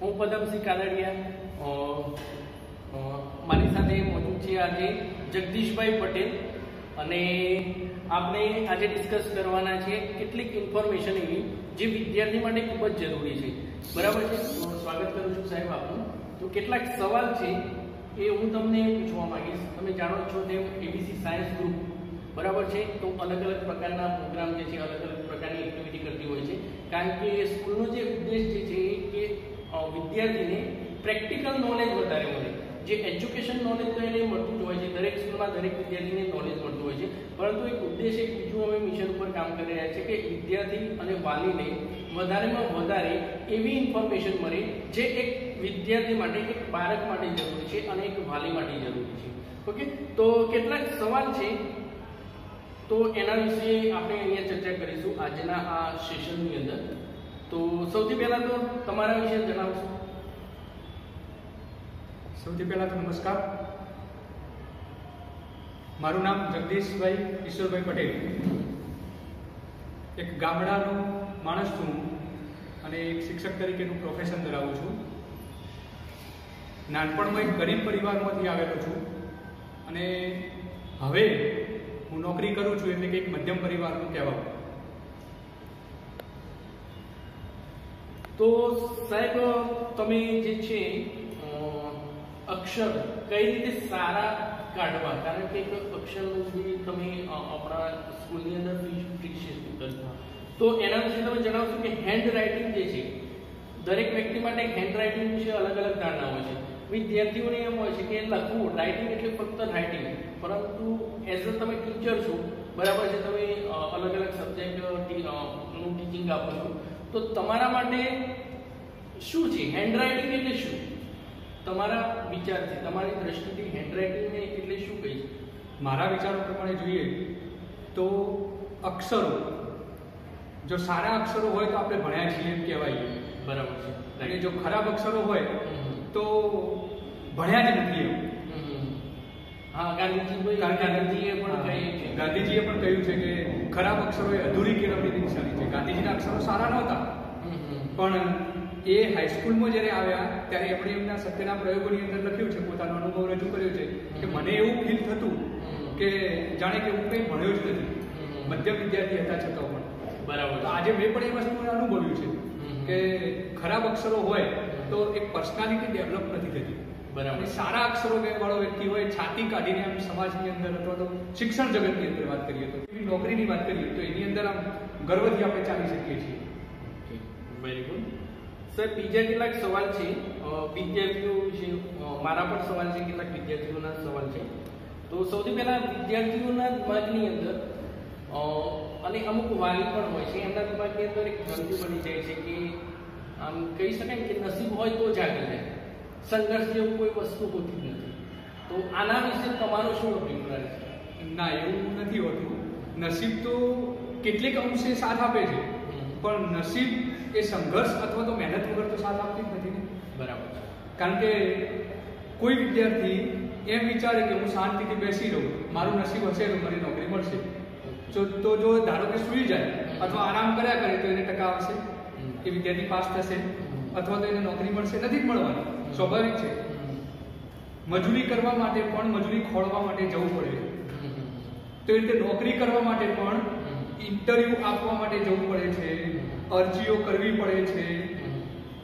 હું પદમસિંહ કાલડિયા મારી સાથે મોજૂદ છે આજે જગદીશભાઈ પટેલ અને આપણે આજે ડિસ્કસ કરવાના છે કેટલીક ઇન્ફોર્મેશન એવી જે વિદ્યાર્થી માટે ખૂબ જ જરૂરી છે. બરાબર છે. સ્વાગત કરું છું સાહેબ આપનું. તો કેટલાક સવાલ છે એ હું તમને પૂછવા માંગીશ. તમે જાણો છો તેમ એબીસી સાયન્સ ગ્રુપ બરાબર છે, તો અલગ અલગ પ્રકારના પ્રોગ્રામ જે છે અલગ અલગ પ્રકારની એક્ટિવિટી કરતી હોય છે, કારણ કે સ્કૂલનો જે ઉદ્દેશ જે છે કે વિદ્યાર્થીને પ્રેક્ટિકલ નોલેજ વધારે મળે. જે એજ્યુકેશન નોલેજ તો એને મળતું જ હોય છે, દરેક સ્કૂલમાં દરેક વિદ્યાર્થીને નોલેજ મળતું હોય છે, પરંતુ એક ઉદ્દેશ એક બીજું અમે મિશન ઉપર કામ કરી રહ્યા છે કે વિદ્યાર્થી અને વાલીને વધારેમાં વધારે એવી ઇન્ફોર્મેશન મળે જે એક વિદ્યાર્થી માટે, એક બાળક માટે જરૂરી છે અને એક વાલી માટે જરૂરી છે. ઓકે, તો કેટલાક સવાલ છે તો એના વિશે આપણે અહીંયા ચર્ચા કરીશું આજના આ સેશનની અંદર. તો સૌથી પહેલા તો તમારા વિશે જણાવશો. સૌથી પહેલા તો નમસ્કાર. મારું નામ જગદીશભાઈ ઈશ્વરભાઈ પટેલ. એક ગામડાનો માણસ છું અને એક શિક્ષક તરીકેનું પ્રોફેશન ધરાવું છું. નાનપણમાં એક ગરીબ પરિવારમાંથી આવેલો છું અને હવે હું નોકરી કરું છું એટલે કે એક મધ્યમ પરિવારનું કહેવાય. તો સાહેબ તમે જે છે અક્ષર કઈ રીતે સારા કાઢવા, કારણ કે એક અક્ષરનું જે તમે આપણા સ્કૂલની અંદર ફિક્સેશન કરતા, તો એના વિશે તમે જણાવશો કે હેન્ડ રાઇટિંગ જે છે દરેક વ્યક્તિ માટે હેન્ડ રાઇટિંગ વિશે અલગ અલગ ધારણા હોય છે. વિદ્યાર્થીઓને એમ હોય છે કે લખવું, રાઇટિંગ એટલે ફક્ત રાઇટિંગ, પરંતુ એઝ અ તમે ટીચર છો, બરાબર છે, તમે અલગ અલગ સબ્જેક્ટનું ટીચિંગ આપો છો, તો તમારા માટે શું છે હેન્ડ રાઇટિંગ એટલે શું? તમારા વિચારથી, તમારી દ્રષ્ટિથી હેન્ડ રાઇટિંગને એટલે શું કહી છે? મારા વિચારો પ્રમાણે જોઈએ તો અક્ષરો, જો સારા અક્ષરો હોય તો આપણે ભણ્યા છીએ એમ કહેવાય, બરાબર છે, અને જો ખરાબ અક્ષરો હોય તો ભણ્યા જ નથી એમ. હા, ગાંધીજીએ પણ કહ્યું છે કે ખરાબ અક્ષરો એ અધૂરી કેળવણીની નિશાની છે. ગાંધીજીના અક્ષરો સારા નહોતા, પણ એ હાઈસ્કૂલમાં જ્યારે આવ્યા ત્યારે એમણે એમના સત્યના પ્રયોગોની અંદર લખ્યું છે, પોતાનો અનુભવ રજૂ કર્યો છે કે મને એવું ફીલ થતું કે જાણે કે હું કંઈ ભણ્યો જ નથી, મધ્યમ વિદ્યાર્થી હતા છતાં પણ. બરાબર. તો આજે મેં પણ એ વસ્તુને અનુભવ્યું છે કે ખરાબ અક્ષરો હોય તો એક પર્સનાલિટી ડેવલપ નથી થતી. બરાબર. સારા અક્ષરો વાળો વ્યક્તિ હોય, છાતી કાઢીને આમ સમાજની અંદર અથવા તો શિક્ષણ જગતની અંદર વાત કરીએ તો, એવી નોકરીની વાત કરીએ તો એની અંદર આમ ગર્વથી આપણે ચાલી શકીએ છીએ. Very good. સર, બીજા કેટલાક સવાલ છે વિદ્યાર્થીઓ વિશે. મારા પણ સવાલ છે, કેટલાક વિદ્યાર્થીઓના સવાલ છે. તો સૌથી પહેલા વિદ્યાર્થીઓના દિમાગની અંદર અને અમુક વાલી પણ હોય છે, એમના દિમાગની અંદર એક ગ્રંથિ બની જાય છે કે આમ કહી શકાય કે નસીબ હોય તો જ આગળ જાય, સંઘર્ષ જેવું કોઈ વસ્તુ હોતી જ નથી. તો આના વિશે તમારો શું અભિપ્રાય છે? ના, એવું નથી હોતું. નસીબ તો કેટલીક અંશે સાથ આપે છે, પણ નસીબ એ સંઘર્ષ અથવા તો મહેનત વગર તો સાથ આપતી જ નથી ને. બરાબર છે. કારણ કે કોઈ વિદ્યાર્થી એમ વિચારે કે હું શાંતિથી બેસી રહું, મારું નસીબ હશે તો મને નોકરી મળશે, તો જો ધારો કે સૂઈ જાય અથવા આરામ કર્યા કરે તો એને ટકા આવશે, એ વિદ્યાર્થી પાસ થશે અથવા તો એને નોકરી મળશે? નથી જ મળવાની, સ્વાભાવિક છે. મજૂરી કરવા માટે પણ મજૂરી ખોળવા માટે જવું પડે છે, તો એ રીતે નોકરી કરવા માટે પણ ઇન્ટરવ્યુ આપવા માટે જવું પડે છે, અરજીઓ કરવી પડે છે.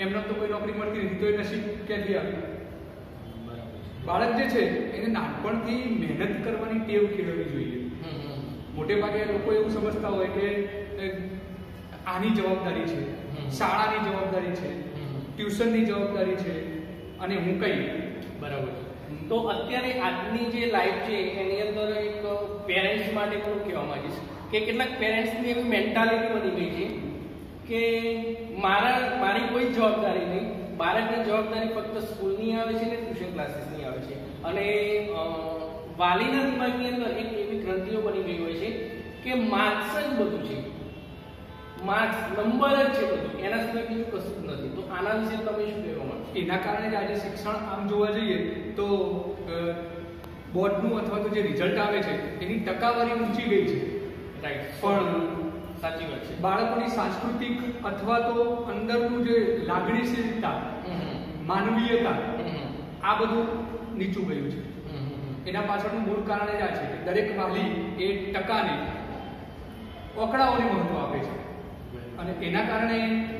એમને તો કોઈ નોકરી મળતી નથી, તો એ નસીબ ક્યાંથી આવે? બાળક જે છે એને નાનપણથી મહેનત કરવાની ટેવ કેળવવી જોઈએ. મોટે ભાગે લોકો એવું સમજતા હોય કે આની જવાબદારી છે, શાળાની જવાબદારી છે, ટ્યુશનની જવાબદારી છે અને હું કઈ. બરાબર. તો અત્યારે આજની જે લાઈફ છે એની અંદર એક પેરેન્ટ્સ માટે પણ કહેવા માંગીશ કે કેટલાક પેરેન્ટ્સની એવી મેન્ટાલિટી બની ગઈ છે કે મારી કોઈ જવાબદારી નહીં, બાળકની જવાબદારી ફક્ત સ્કૂલની આવે છે ને ટ્યુશન ક્લાસીસની આવે છે, અને વાલીના દિમાગની અંદર એક એવી ગ્રંથિઓ બની ગઈ હોય છે કે માર્ક્સ જ બધું છે, માર્ક્સ નંબર જ છે બધું, એના સિવાય બીજું કશું જ નથી. તો આના વિશે તમે શું કહેવા માંગો? એના કારણે જ આજે શિક્ષણ આમ જોવા જઈએ તો બોર્ડનું અથવા તો જે રિઝલ્ટ આવે છે એની ટકાવારી ઊંચી ગઈ છે, રાઈટ, પણ સાચી વાત છે. બાળકોની સાંસ્કૃતિક અથવા તો અંદરનું જે લાગણીશીલતા, માનવીયતા, આ બધું નીચું ગયું છે. એના પાછળનું મૂળ કારણ એ આ છે કે દરેક વાલી એ ટકાને ઓકળાઓને મહત્વ આપે છે અને એના કારણે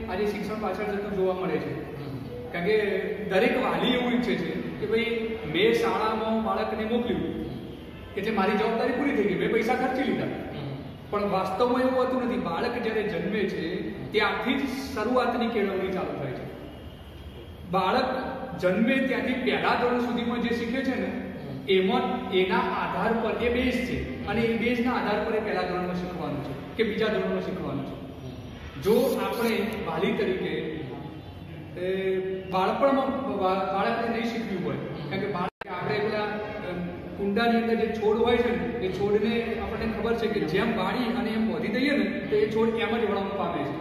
આજે શિક્ષણ પાછળ જતું જોવા મળે છે. કારણ કે દરેક વાલી એવું ઈચ્છે છે કે ભાઈ મેં શાળામાં બાળકને મોકલ્યું એટલે મારી જવાબદારી પૂરી થઈ ગઈ, મેં પૈસા ખર્ચી લીધા. પણ વાસ્તવમાં એવું હોતું નથી. બાળક જ્યારે જન્મે છે ત્યાંથી જ શરૂઆતની કેળવણી ચાલુ થાય છે. બાળક જન્મે ત્યાંથી પહેલા ધોરણ સુધીમાં જે શીખે છે ને એમાં એના આધાર પર એ બેઝ છે અને એ બેઝના આધાર પર એ પહેલા ધોરણમાં શીખવાનું છે કે બીજા ધોરણમાં શીખવાનું છે. જો આપણે વાલી તરીકે બાળપણમાં બાળકને નહીં શીખવ્યું હોય, કારણ કે બાળક આપણે પેલા કુંડાની અંદર જે છોડ હોય છે ને એ છોડને આપણને ખબર છે કે જેમ વાળી અને એમ બોધી દઈએ ને તો એ છોડ એમ જ વળામણ પામે છે.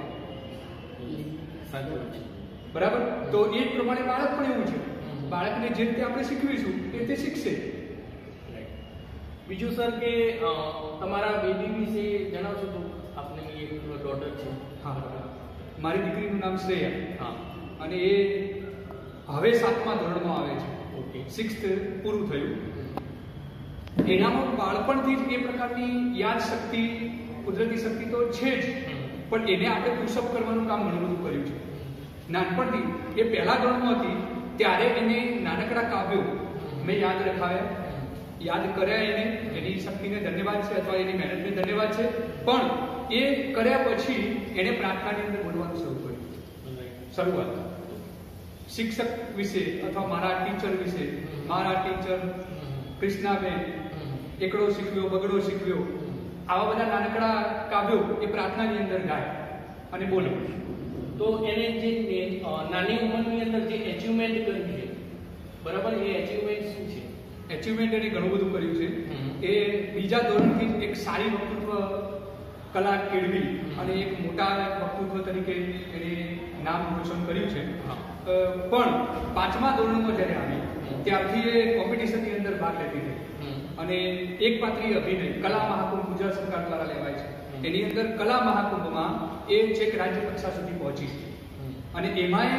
બરાબર? તો એ જ પ્રમાણે બાળક પણ એવું છે. બાળકને જે રીતે આપણે શીખવીશું એ રીતે શીખશે. બીજું સર કે તમારા બેબી વિશે જણાવશો તો? આપને એક ડોટર છે. હા, મારી દીકરીનું નામ શ્રેયા. હા, અને એ હવે 7મા ધોરણમાં આવે છે. ઓકે, 6th પૂરું થયું. એનામાં બાળપણથી જ એ પ્રકારની યાદ શક્તિ, કુદરતી શક્તિ તો છે જ, પણ એને આપણે પુશઅપ કરવાનું કામ ઘણું બધું કર્યું છે. નાનપણથી એ પહેલા ધોરણમાં હતી ત્યારે એને નાનકડા કાવ્યો મેં યાદ રખાવ્યા, યાદ કર્યા. એને એની શક્તિને ધન્યવાદ છે અથવા એની મહેનતને ધન્યવાદ છે. પણ એ કર્યા પછી એને પ્રાર્થનાની અંદર બોલવાનું શરૂ કર્યું. શરૂઆત શિક્ષક વિશે અથવા મારા ટીચર વિશે, મારા ટીચર કૃષ્ણાબેન, એકડો શીખવ્યો, બગડો શીખવ્યો, આવા બધા નાનકડા કાવ્યો એ પ્રાર્થનાની અંદર ગાય અને બોલે. તો એને જે નાની ઉંમરની અંદર જે એચિવમેન્ટ કર્યું છે, બરાબર, એ એચિવમેન્ટ શું છે? એચિવમેન્ટ એને ઘણું બધું કર્યું છે. એ બીજા ધોરણથી એક સારી વક્તૃત્વ કલા કેળવી અને એક મોટા વક્તૃત્વ તરીકે એને નામ રોશન કર્યું છે. પણ 5મા ધોરણમાં જ્યારે આવી ત્યારથી એ કોમ્પિટિશનની અંદર ભાગ લેતી થઈ અને એક પાત્રીય અભિનય કલા મહાકુંભ ગુજરાત સરકાર દ્વારા લેવાય છે. એની અંદર કલા મહાકુંભમાં એ છેક રાજ્ય કક્ષા સુધી પહોંચી છે. અને એમાં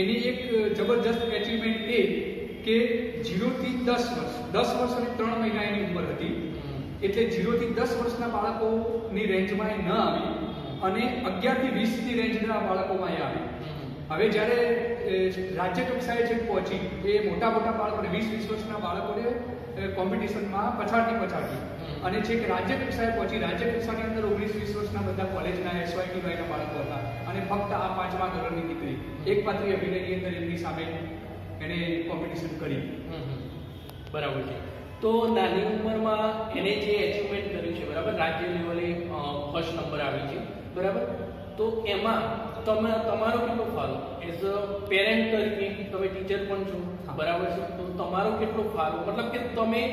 એની એક જબરજસ્ત એચિવમેન્ટ એ કે 0 થી 10 વર્ષ, 10 વર્ષ અને 3 મહિના એની ઉંમર હતી. એટલે 0 થી 10 વર્ષના બાળકોની રેન્જમાં એ ન આવી અને 11 થી 20 ની રેન્જના બાળકોમાં એ આવી. હવે જ્યારે રાજ્ય કક્ષાએ છે પહોંચી એ મોટા મોટા બાળકોને 20-20 વર્ષના બાળકોને કોમ્પિટિશનમાં પછાડતી અને છેક રાજ્ય કક્ષાએ પહોંચી. રાજ્ય કક્ષાની અંદર 19-20 વર્ષના બધા કોલેજના SYT ના બાળકો હતા અને ફક્ત આ 5મા ધોરણની દીકરી એક પાત્રી અભિનયની અંદર એમની સામે એને કોમ્પિટિશન કરી. બરાબર છે. તો નાની ઉંમરમાં એને જે એચિવમેન્ટ કર્યું છે, બરાબર, રાજ્ય લેવલે ફર્સ્ટ નંબર આવી છે, બરાબર. તો એમાં તમારો કેટલો ફાળો એઝ અ પેરેન્ટ તરીકે, તમે ટીચર પણ છો, બરાબર છે, તો તમારો કેટલો ફાળો, મતલબ કે તમે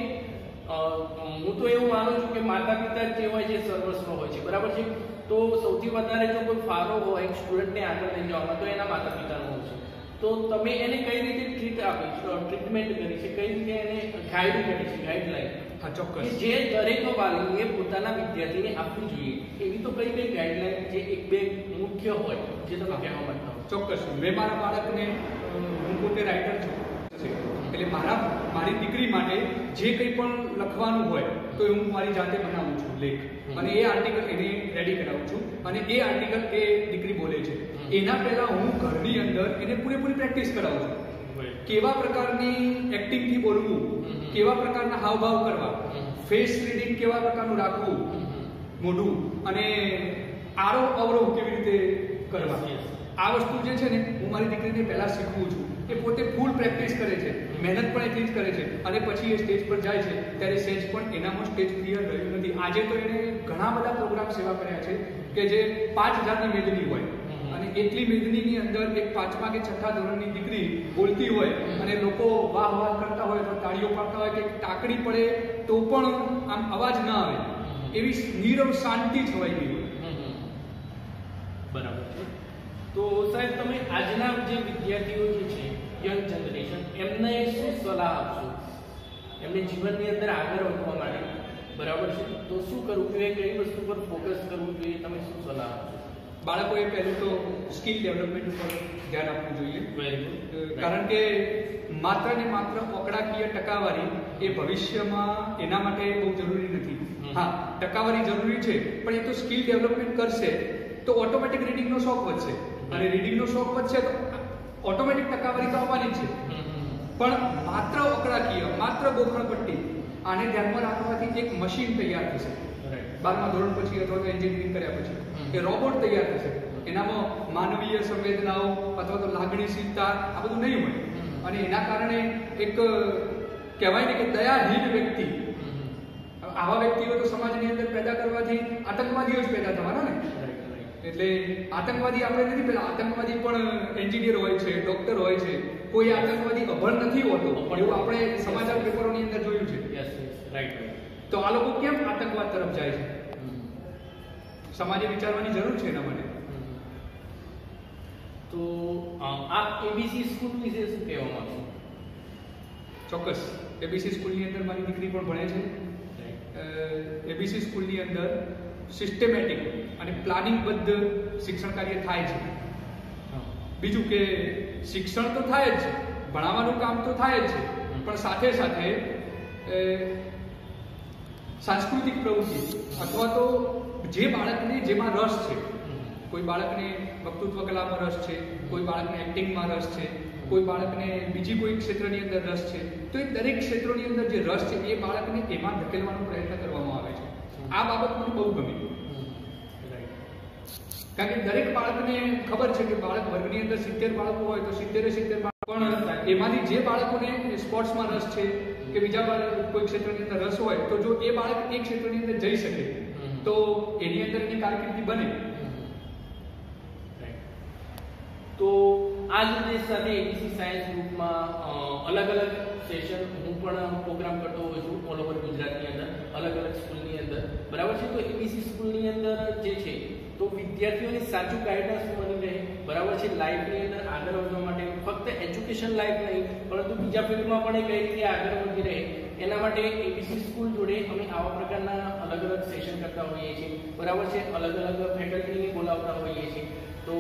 હું તો એવું માનું છું કે માતા પિતા જે હોય છે સર્વસ્વ હોય છે, બરાબર છે. તો સૌથી વધારે જો કોઈ ફાળો હોય એક સ્ટુડન્ટને આગળ લઈ જવામાં તો એના માતા પિતાનો હોય છે. તો તમે એને કઈ રીતે ટ્રીટમેન્ટ કરી છે, કઈ રીતે એને ગાઈડ કરી છે, ગાઈડલાઈન? હા, ચોક્કસ. જે દરેક વાલીએ પોતાના વિદ્યાર્થીને આપવી જોઈએ એવી તો કઈ ગાઈડલાઈન જે એક બે મુખ્ય હોય જે તમે કહેવા માંગતા હો? ચોક્કસ. મેં મારા બાળકને, હું પોતે રાઇટર છું, એટલે મારી દીકરી માટે જે કંઈ પણ લખવાનું હોય તો હું મારી જાતે બનાવું છું લેખ, અને એ આર્ટિકલ એને રેડી કરાવું છું અને એ આર્ટિકલ એ દીકરી બોલે છે. એના પહેલા હું ઘરની અંદર એને પૂરેપૂરી પ્રેક્ટિસ કરાવું છું. કેવા પ્રકારની એક્ટિંગથી બોલવું, કેવા પ્રકારના હાવભાવ કરવા, ફેસ રીડિંગ કેવા પ્રકારનું રાખવું મોઢું, અને આરોહ અવરોહ કેવી રીતે કરવા. આ વસ્તુ જે છે ને હું મારી દીકરીને પહેલા શીખવું છું. એ પોતે ફૂલ પ્રેક્ટિસ કરે છે, મહેનત પણ એટલી જ કરે છે અને પછી એ સ્ટેજ પર જાય છે ત્યારે સેજ પણ એનામાં સ્ટેજ ક્લિયર રહ્યું નથી. આજે તો એને ઘણા બધા પ્રોગ્રામ સેવા કર્યા છે કે જે 5000ની મેદની હોય અને એટલી મેદનીની અંદર એક 5મા કે 6થા ધોરણની દીકરી બોલતી હોય અને લોકો વાહ વાહ કરતા હોય તો તાળીઓ પાડતા હોય કે ટાંકડી પડે તો પણ આમ અવાજ ના આવે એવી નીરવ શાંતિ છવાઈ ગઈ હોય. બરાબર છે. તો સાહેબ તમે આજના જે વિદ્યાર્થીઓ જે છે, યંગ જનરેશન, એમને શું સલાહ આપશો એમને જીવનની અંદર આગળ વધવા માટે? બરાબર છે, તો શું કરવું જોઈએ, કઈ વસ્તુ પર ફોકસ કરવું જોઈએ, તમે શું સલાહ આપશો? બાળકોએ પહેલું તો સ્કિલ ડેવલપમેન્ટ ઉપર ધ્યાન આપવું જોઈએ. Very good. કારણ કે માત્ર ને માત્ર આંકડાકીય ટકાવારી એ ભવિષ્યમાં એના માટે બહુ જરૂરી નથી. હા, ટકાવારી જરૂરી છે, પણ એ તો સ્કિલ ડેવલપમેન્ટ કરશે તો ઓટોમેટિક રીડિંગનો શોખ વધશે, અને રીડિંગનો શોખ વધશે તો ઓટોમેટિક ટકાવારી તો આવવાની જ છે. પણ માત્ર આંકડાકીય, માત્ર ગોખણપટ્ટી, આને ધ્યાનમાં રાખવાથી એક મશીન તૈયાર થશે 12મા ધોરણ પછી અથવા તો એન્જિનિયરિંગ કર્યા પછી. એ રોબોટ તૈયાર થશે, એનામાં માનવીય સંવેદનાઓ અથવા તો લાગણીશીલતા આ બધું નહીં હોય, અને એના કારણે એક કહેવાય ને કે દયાહીન વ્યક્તિ, આવા વ્યક્તિઓ તો સમાજની અંદર પેદા કરવાથી આતંકવાદીઓ જ પેદા થવાના ને. એટલે આતંકવાદી આપણે નથી પેલા, આતંકવાદી પણ એન્જિનિયર હોય છે, ડોક્ટર હોય છે, કોઈ આતંકવાદી અભણ નથી હોતો, એવું આપણે સમાચાર પેપરોની અંદર જોયું છે. તો આ લોકો કેમ આતંકવાદ તરફ જાય છે? સમાજે વિચારવાની જરૂર છે એના માટે. તો આપ એબીસી સ્કૂલ વિશે શું કહેવા માંગશો? ચોક્કસ. એબીસી સ્કૂલની અંદર મારી દીકરી પણ ભણે છે. એબીસી સ્કૂલની અંદર સિસ્ટમેટિક અને પ્લાનિંગબદ્ધ શિક્ષણ કાર્ય થાય છે. બીજું કે શિક્ષણ તો થાય જ છે, ભણાવવાનું કામ તો થાય જ છે, પણ સાથે સાથે સાંસ્કૃતિક પ્રવૃત્તિ અથવા તો જે બાળકને જેમાં રસ છે, કોઈ બાળકને વક્તૃત્વ કલામાં રસ છે, કોઈ બાળકને એક્ટિંગમાં રસ છે, કોઈ બાળકને બીજી કોઈ ક્ષેત્રની અંદર રસ છે, તો એ દરેક ક્ષેત્રોની અંદર જે રસ છે એ બાળકને એમાં ધકેલવાનો પ્રયત્ન કરવામાં આવે છે. આ બાબત મને બહુ ગમી, કારણ કે દરેક બાળકને ખબર છે કે બાળક વર્ગની અંદર 70 બાળકો હોય તો 70 બાળક, પણ એમાંથી જે બાળકોને સ્પોર્ટ્સમાં રસ છે કે બીજા કોઈ ક્ષેત્રની અંદર રસ હોય, તો જો એ બાળક એ ક્ષેત્રની અંદર જઈ શકે તો એની અંદર એની કારકિર્દી બને. તો આ જ ઉદ્દેશ સાથે એબીસી સાયન્સ ગ્રુપમાં અલગ અલગ સેશન હું પણ પ્રોગ્રામ કરતો હોઉં છું ઓલ ઓવર ગુજરાતની અંદર, અલગ અલગ સ્કૂલની અંદર. બરાબર છે. તો એબીસી સ્કૂલની અંદર જે છે તો વિદ્યાર્થીઓને સાચું ગાઈડન્સ મળી રહે. બરાબર છે. લાઈફની અંદર આગળ વધવા માટે ફક્ત એજ્યુકેશન લાઈફ નહીં, પરંતુ બીજા ફિલ્ડમાં પણ એ કઈ રીતે આગળ વધી રહે એના માટે એબીસી સ્કૂલ જોડે અમે આવા પ્રકારના અલગ અલગ સેશન કરતા હોઈએ છીએ. બરાબર છે. અલગ અલગ ફેકલ્ટીને બોલાવતા હોઈએ છીએ. તો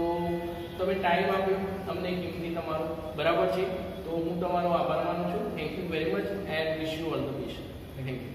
તમે ટાઈમ આપ્યો અમને કિંમતી તમારો. બરાબર છે. તો હું તમારો આભાર માનું છું. Thank you very much and wish you all the best. Thank you.